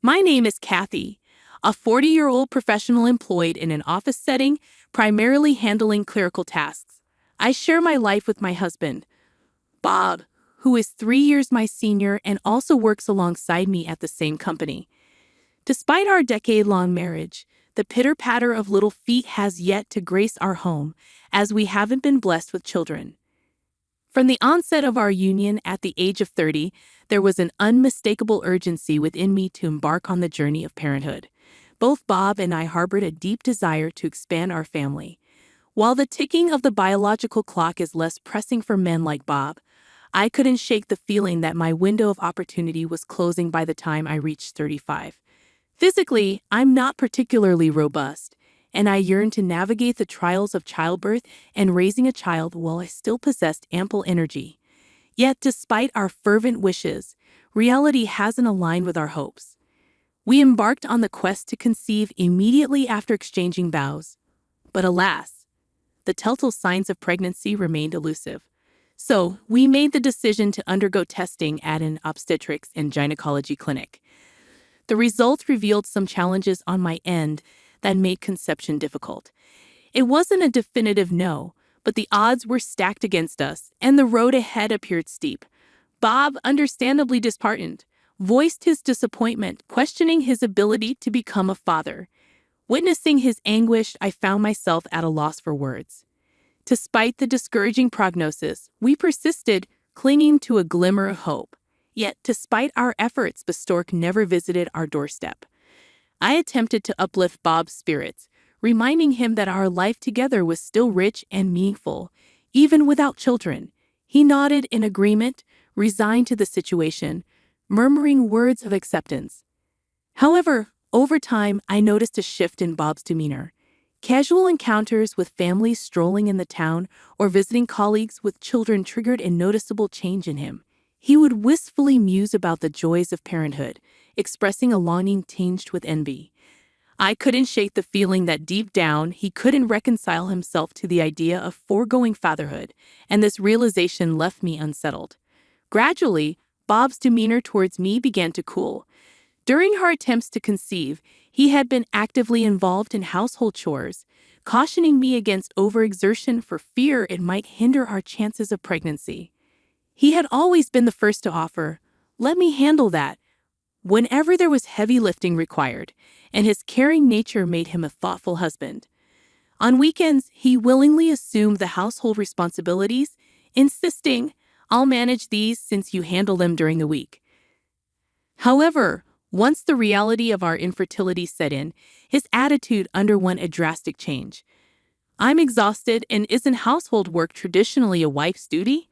My name is Kathy, a 40-year-old professional employed in an office setting, primarily handling clerical tasks. I share my life with my husband, Bob, who is 3 years my senior and also works alongside me at the same company. Despite our decade-long marriage, the pitter-patter of little feet has yet to grace our home, as we haven't been blessed with children. From the onset of our union at the age of 30, there was an unmistakable urgency within me to embark on the journey of parenthood. Both Bob and I harbored a deep desire to expand our family. While the ticking of the biological clock is less pressing for men like Bob, I couldn't shake the feeling that my window of opportunity was closing by the time I reached 35. Physically, I'm not particularly robust, and I yearned to navigate the trials of childbirth and raising a child while I still possessed ample energy. Yet, despite our fervent wishes, reality hasn't aligned with our hopes. We embarked on the quest to conceive immediately after exchanging vows. But alas, the telltale signs of pregnancy remained elusive. So, we made the decision to undergo testing at an obstetrics and gynecology clinic. The results revealed some challenges on my end that made conception difficult. It wasn't a definitive no, but the odds were stacked against us, and the road ahead appeared steep. Bob, understandably disheartened, voiced his disappointment, questioning his ability to become a father. Witnessing his anguish, I found myself at a loss for words. Despite the discouraging prognosis, we persisted, clinging to a glimmer of hope. Yet, despite our efforts, the stork never visited our doorstep. I attempted to uplift Bob's spirits, reminding him that our life together was still rich and meaningful, even without children. He nodded in agreement, resigned to the situation, murmuring words of acceptance. However, over time, I noticed a shift in Bob's demeanor. Casual encounters with families strolling in the town or visiting colleagues with children triggered a noticeable change in him. He would wistfully muse about the joys of parenthood, expressing a longing tinged with envy. I couldn't shake the feeling that deep down he couldn't reconcile himself to the idea of foregoing fatherhood, and this realization left me unsettled. Gradually, Bob's demeanor towards me began to cool. During our attempts to conceive, he had been actively involved in household chores, cautioning me against overexertion for fear it might hinder our chances of pregnancy. He had always been the first to offer, "Let me handle that," whenever there was heavy lifting required, and his caring nature made him a thoughtful husband. On weekends, he willingly assumed the household responsibilities, insisting, "I'll manage these since you handle them during the week." However, once the reality of our infertility set in, his attitude underwent a drastic change. "I'm exhausted, and isn't household work traditionally a wife's duty?"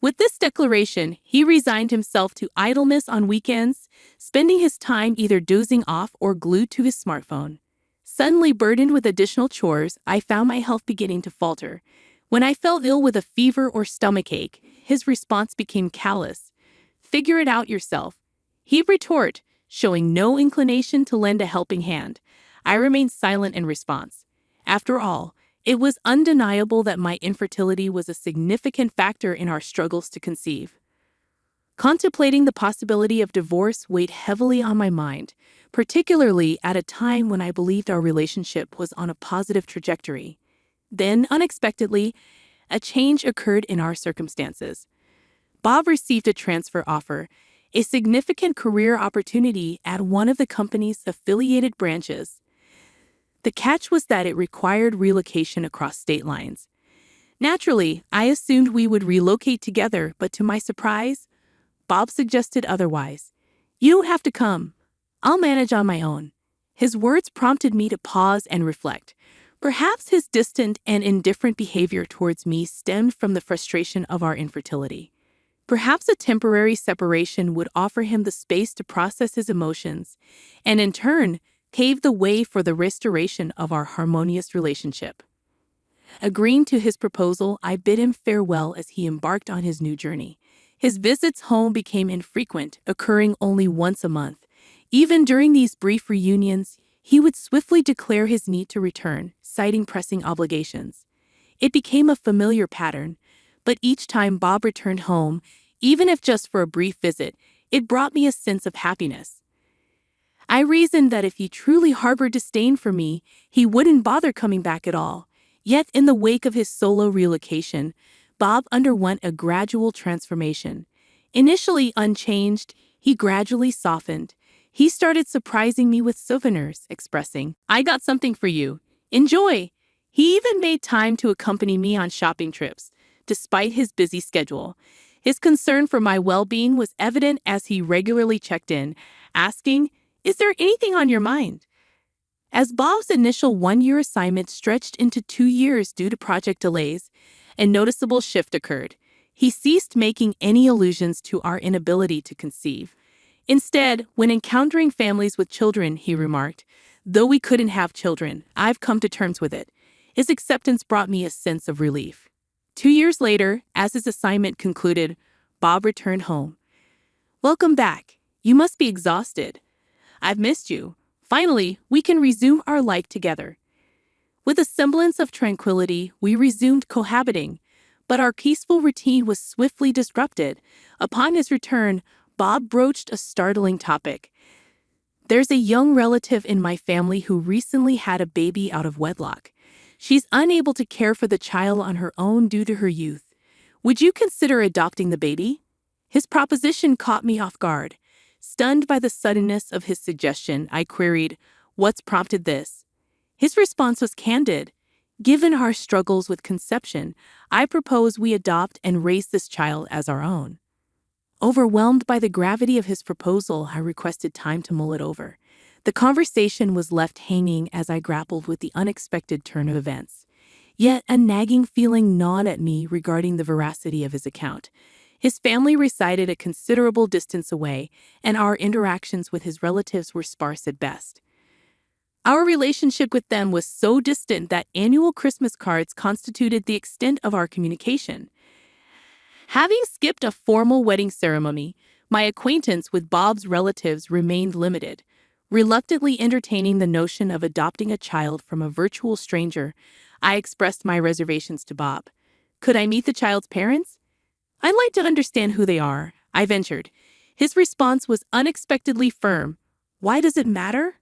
With this declaration, he resigned himself to idleness on weekends, spending his time either dozing off or glued to his smartphone. Suddenly burdened with additional chores, I found my health beginning to falter. When I felt ill with a fever or stomachache, his response became callous. "Figure it out yourself," he'd retort, showing no inclination to lend a helping hand. I remained silent in response. After all, it was undeniable that my infertility was a significant factor in our struggles to conceive. Contemplating the possibility of divorce weighed heavily on my mind, particularly at a time when I believed our relationship was on a positive trajectory. Then, unexpectedly, a change occurred in our circumstances. Bob received a transfer offer, a significant career opportunity at one of the company's affiliated branches. The catch was that it required relocation across state lines. Naturally, I assumed we would relocate together, but to my surprise, Bob suggested otherwise. "You don't have to come. I'll manage on my own." His words prompted me to pause and reflect. Perhaps his distant and indifferent behavior towards me stemmed from the frustration of our infertility. Perhaps a temporary separation would offer him the space to process his emotions, and in turn, pave the way for the restoration of our harmonious relationship. Agreeing to his proposal, I bid him farewell as he embarked on his new journey. His visits home became infrequent, occurring only once a month. Even during these brief reunions, he would swiftly declare his need to return, citing pressing obligations. It became a familiar pattern, but each time Bob returned home, even if just for a brief visit, it brought me a sense of happiness. I reasoned that if he truly harbored disdain for me, he wouldn't bother coming back at all. Yet, in the wake of his solo relocation, Bob underwent a gradual transformation. Initially unchanged, he gradually softened. He started surprising me with souvenirs, expressing, "I got something for you. Enjoy." He even made time to accompany me on shopping trips, despite his busy schedule. His concern for my well-being was evident as he regularly checked in, asking, "Is there anything on your mind?" As Bob's initial one-year assignment stretched into 2 years due to project delays, a noticeable shift occurred. He ceased making any allusions to our inability to conceive. Instead, when encountering families with children, he remarked, "Though we couldn't have children, I've come to terms with it." His acceptance brought me a sense of relief. 2 years later, as his assignment concluded, Bob returned home. "Welcome back. You must be exhausted. I've missed you. Finally, we can resume our life together." With a semblance of tranquility, we resumed cohabiting, but our peaceful routine was swiftly disrupted. Upon his return, Bob broached a startling topic. "There's a young relative in my family who recently had a baby out of wedlock. She's unable to care for the child on her own due to her youth. Would you consider adopting the baby?" His proposition caught me off guard. Stunned by the suddenness of his suggestion, I queried, "What's prompted this?" His response was candid. "Given our struggles with conception, I propose we adopt and raise this child as our own." Overwhelmed by the gravity of his proposal, I requested time to mull it over. The conversation was left hanging as I grappled with the unexpected turn of events. Yet a nagging feeling gnawed at me regarding the veracity of his account. His family resided a considerable distance away, and our interactions with his relatives were sparse at best. Our relationship with them was so distant that annual Christmas cards constituted the extent of our communication. Having skipped a formal wedding ceremony, my acquaintance with Bob's relatives remained limited. Reluctantly entertaining the notion of adopting a child from a virtual stranger, I expressed my reservations to Bob. "Could I meet the child's parents? I'd like to understand who they are," I ventured. His response was unexpectedly firm. "Why does it matter?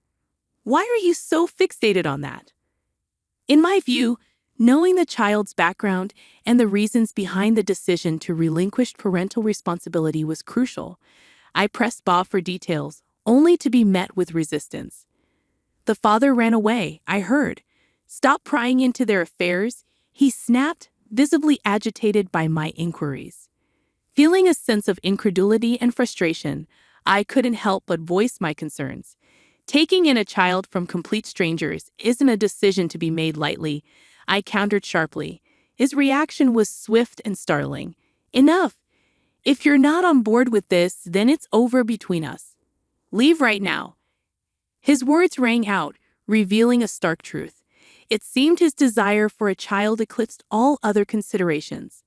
Why are you so fixated on that?" In my view, knowing the child's background and the reasons behind the decision to relinquish parental responsibility was crucial. I pressed Bob for details, only to be met with resistance. "The father ran away, I heard. Stop prying into their affairs," he snapped, visibly agitated by my inquiries. Feeling a sense of incredulity and frustration, I couldn't help but voice my concerns. Taking in a child from complete strangers isn't a decision to be made lightly, I countered sharply. His reaction was swift and startling. "Enough! If you're not on board with this, then it's over between us. Leave right now." His words rang out, revealing a stark truth. It seemed his desire for a child eclipsed all other considerations.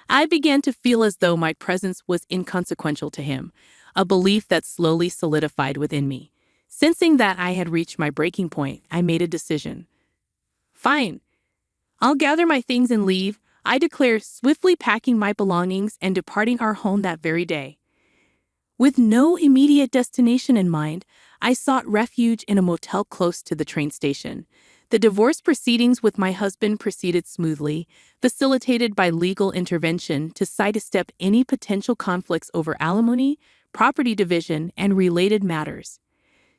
I began to feel as though my presence was inconsequential to him, a belief that slowly solidified within me. Sensing that I had reached my breaking point, I made a decision. "Fine. I'll gather my things and leave," I declared, swiftly packing my belongings and departing our home that very day. With no immediate destination in mind, I sought refuge in a motel close to the train station. The divorce proceedings with my husband proceeded smoothly, facilitated by legal intervention to sidestep any potential conflicts over alimony, property division, and related matters.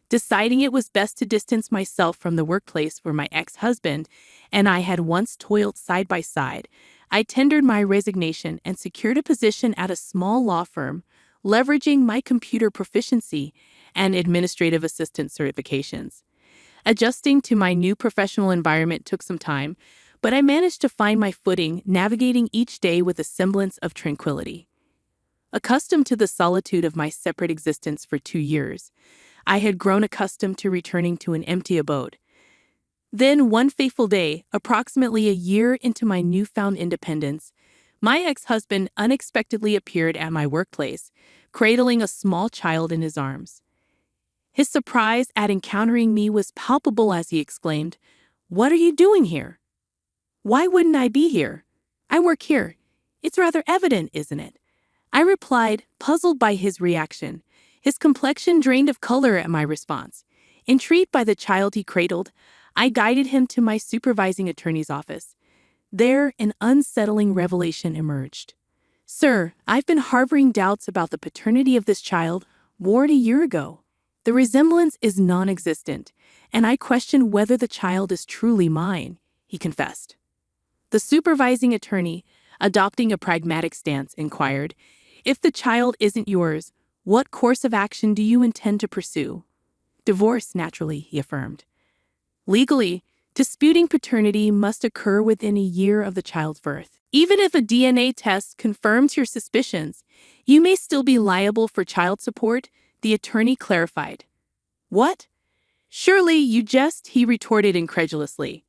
Deciding it was best to distance myself from the workplace where my ex-husband and I had once toiled side by side, I tendered my resignation and secured a position at a small law firm, leveraging my computer proficiency and administrative assistant certifications. Adjusting to my new professional environment took some time, but I managed to find my footing, navigating each day with a semblance of tranquility. Accustomed to the solitude of my separate existence for 2 years, I had grown accustomed to returning to an empty abode. Then, one fateful day, approximately a year into my newfound independence, my ex-husband unexpectedly appeared at my workplace, cradling a small child in his arms. His surprise at encountering me was palpable as he exclaimed, "What are you doing here?" "Why wouldn't I be here? I work here. It's rather evident, isn't it?" I replied, puzzled by his reaction. His complexion drained of color at my response. Intrigued by the child he cradled, I guided him to my supervising attorney's office. There, an unsettling revelation emerged. "Sir, I've been harboring doubts about the paternity of this child more than a year ago. The resemblance is non-existent, and I question whether the child is truly mine," he confessed. The supervising attorney, adopting a pragmatic stance, inquired, "If the child isn't yours, what course of action do you intend to pursue?" "Divorce, naturally," he affirmed. "Legally, disputing paternity must occur within a year of the child's birth. Even if a DNA test confirms your suspicions, you may still be liable for child support," the attorney clarified. "What? Surely you jest," he retorted incredulously.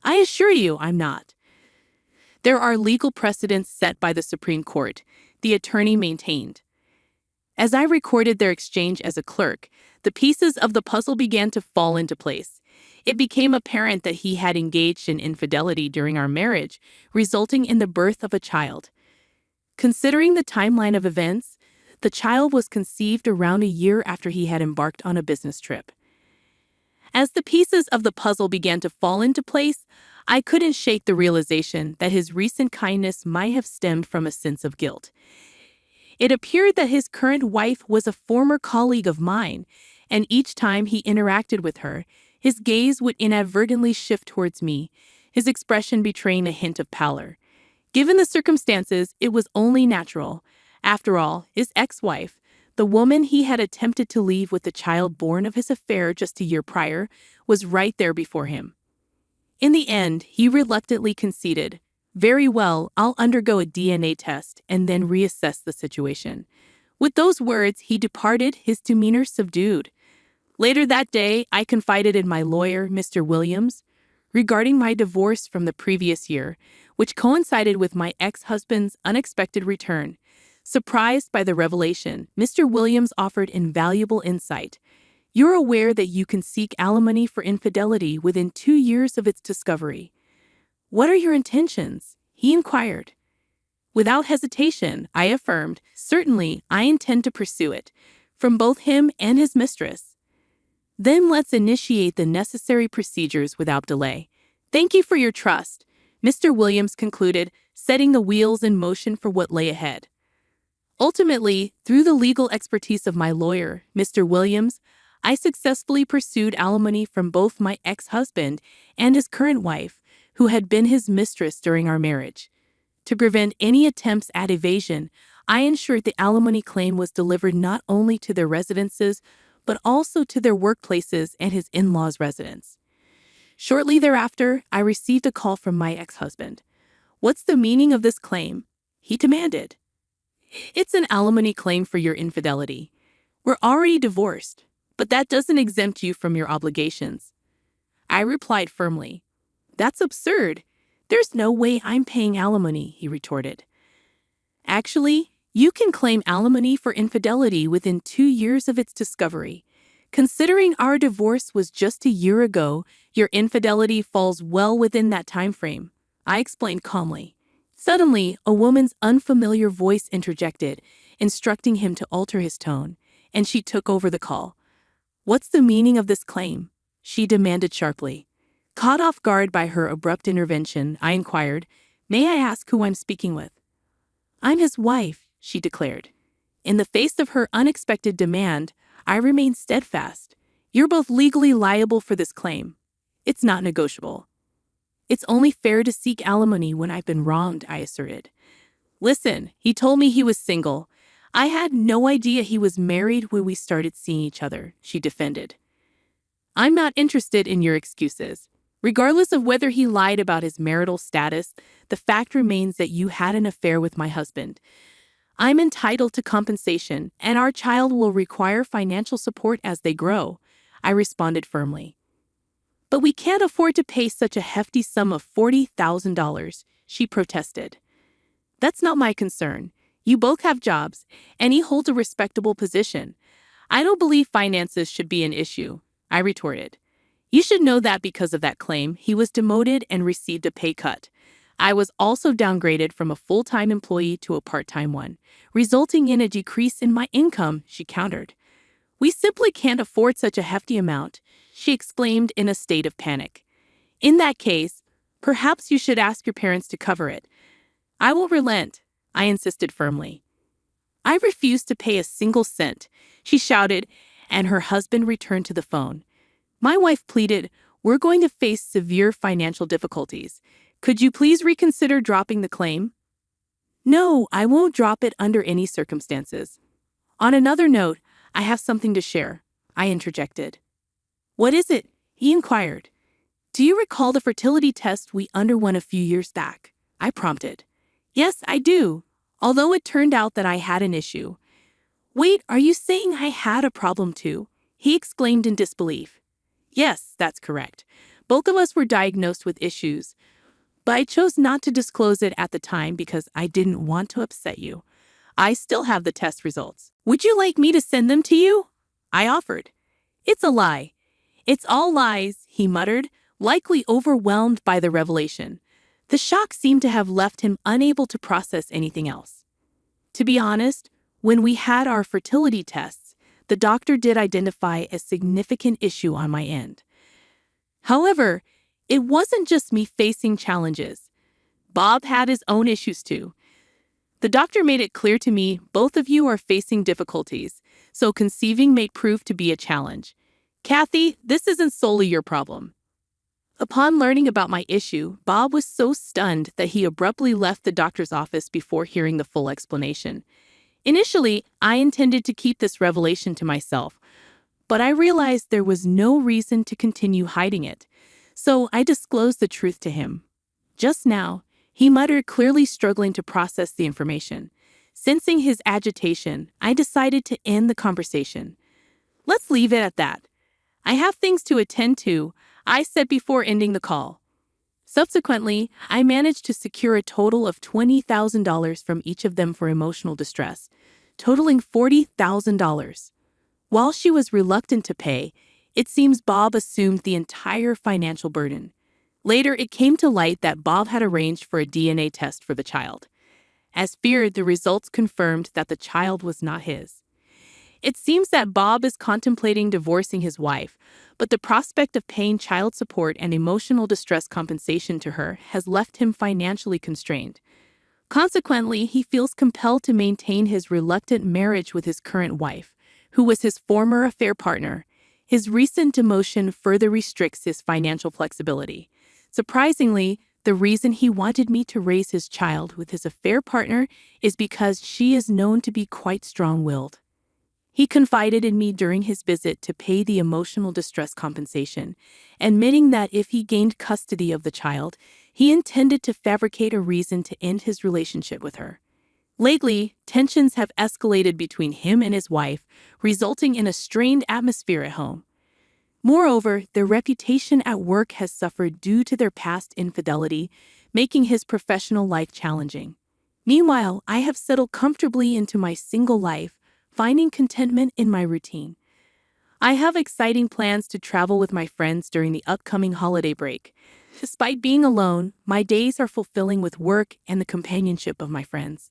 "I assure you I'm not. There are legal precedents set by the Supreme Court," the attorney maintained. As I recorded their exchange as a clerk, the pieces of the puzzle began to fall into place. It became apparent that he had engaged in infidelity during our marriage, resulting in the birth of a child. Considering the timeline of events, the child was conceived around a year after he had embarked on a business trip. As the pieces of the puzzle began to fall into place, I couldn't shake the realization that his recent kindness might have stemmed from a sense of guilt. It appeared that his current wife was a former colleague of mine, and each time he interacted with her, his gaze would inadvertently shift towards me, his expression betraying a hint of pallor. Given the circumstances, it was only natural. After all, his ex-wife, the woman he had attempted to leave with the child born of his affair just a year prior, was right there before him. In the end, he reluctantly conceded, "Very well, I'll undergo a DNA test and then reassess the situation." With those words, he departed, his demeanor subdued. Later that day, I confided in my lawyer, Mr. Williams, regarding my divorce from the previous year, which coincided with my ex-husband's unexpected return. Surprised by the revelation, Mr. Williams offered invaluable insight. "You're aware that you can seek alimony for infidelity within 2 years of its discovery. What are your intentions?" he inquired. Without hesitation, I affirmed, "Certainly, I intend to pursue it, from both him and his mistress." "Then let's initiate the necessary procedures without delay. Thank you for your trust," Mr. Williams concluded, setting the wheels in motion for what lay ahead. Ultimately, through the legal expertise of my lawyer, Mr. Williams, I successfully pursued alimony from both my ex-husband and his current wife, who had been his mistress during our marriage. To prevent any attempts at evasion, I ensured the alimony claim was delivered not only to their residences, but also to their workplaces and his in-laws' residence. Shortly thereafter, I received a call from my ex-husband. "What's the meaning of this claim?" he demanded. "It's an alimony claim for your infidelity. We're already divorced, but that doesn't exempt you from your obligations." I replied firmly. "That's absurd. There's no way I'm paying alimony," he retorted. "Actually, you can claim alimony for infidelity within 2 years of its discovery. Considering our divorce was just a year ago, your infidelity falls well within that time frame," I explained calmly. Suddenly, a woman's unfamiliar voice interjected, instructing him to alter his tone, and she took over the call. "What's the meaning of this claim?" she demanded sharply. Caught off guard by her abrupt intervention, I inquired, "May I ask who I'm speaking with?" "I'm his wife," she declared. In the face of her unexpected demand, I remained steadfast. "You're both legally liable for this claim. It's not negotiable." "It's only fair to seek alimony when I've been wronged," I asserted. "Listen, he told me he was single. I had no idea he was married when we started seeing each other," she defended. "I'm not interested in your excuses. Regardless of whether he lied about his marital status, the fact remains that you had an affair with my husband. I'm entitled to compensation, and our child will require financial support as they grow," I responded firmly. "But we can't afford to pay such a hefty sum of $40,000, she protested. "That's not my concern. You both have jobs, and he holds a respectable position. I don't believe finances should be an issue," I retorted. "You should know that because of that claim, he was demoted and received a pay cut." I was also downgraded from a full-time employee to a part-time one, resulting in a decrease in my income, she countered. We simply can't afford such a hefty amount, she exclaimed in a state of panic. In that case, perhaps you should ask your parents to cover it. I will relent, I insisted firmly. I refuse to pay a single cent, she shouted, and her husband returned to the phone. My wife pleaded, we're going to face severe financial difficulties. Could you please reconsider dropping the claim? No, I won't drop it under any circumstances. On another note, I have something to share, I interjected. What is it? He inquired. Do you recall the fertility test we underwent a few years back? I prompted. Yes, I do, although it turned out that I had an issue. Wait, are you saying I had a problem too? He exclaimed in disbelief. Yes, that's correct. Both of us were diagnosed with issues, but I chose not to disclose it at the time because I didn't want to upset you. I still have the test results. Would you like me to send them to you? I offered. It's a lie. It's all lies, he muttered, likely overwhelmed by the revelation. The shock seemed to have left him unable to process anything else. To be honest, when we had our fertility tests, the doctor did identify a significant issue on my end. However, it wasn't just me facing challenges. Bob had his own issues too. The doctor made it clear to me both of you are facing difficulties, so conceiving may prove to be a challenge. Kathy, this isn't solely your problem. Upon learning about my issue, Bob was so stunned that he abruptly left the doctor's office before hearing the full explanation. Initially, I intended to keep this revelation to myself, but I realized there was no reason to continue hiding it, so I disclosed the truth to him. Just now, he muttered, clearly struggling to process the information. Sensing his agitation, I decided to end the conversation. Let's leave it at that. I have things to attend to, I said before ending the call. Subsequently, I managed to secure a total of $20,000 from each of them for emotional distress, totaling $40,000. While she was reluctant to pay, it seems Bob assumed the entire financial burden. Later, it came to light that Bob had arranged for a DNA test for the child. As feared, the results confirmed that the child was not his. It seems that Bob is contemplating divorcing his wife, but the prospect of paying child support and emotional distress compensation to her has left him financially constrained. Consequently, he feels compelled to maintain his reluctant marriage with his current wife, who was his former affair partner. His recent demotion further restricts his financial flexibility. Surprisingly, the reason he wanted me to raise his child with his affair partner is because she is known to be quite strong-willed. He confided in me during his visit to pay the emotional distress compensation, admitting that if he gained custody of the child, he intended to fabricate a reason to end his relationship with her. Lately, tensions have escalated between him and his wife, resulting in a strained atmosphere at home. Moreover, their reputation at work has suffered due to their past infidelity, making his professional life challenging. Meanwhile, I have settled comfortably into my single life, finding contentment in my routine. I have exciting plans to travel with my friends during the upcoming holiday break. Despite being alone, my days are fulfilling with work and the companionship of my friends.